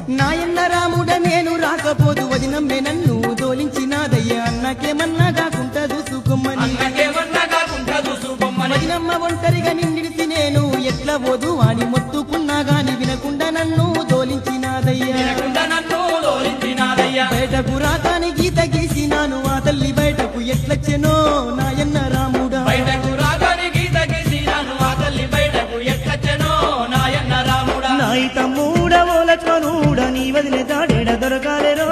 నాయన్న రాముడ నేను రాకపోదు వదినమ్మే నన్ను దోలించినాదయ్యా అన్నకేమన్నా కాకుండా చూసుకోమని వదినమ్మ ఒంటరిగా నిండిసి నేను ఎట్లా పోదు అని మొత్తుకున్నా గాని వినకుండా నన్ను దోలించినాదయ్యా బయటకు రాకాని గీత గీసినాను ఆ తల్లి బయటకు ఎట్లొచ్చెనో నాయన్న రాముడా నాయి తమ్ముడవో లక్ష్మణుడ నీ వదిలే తాడేడ దొరకాలేరో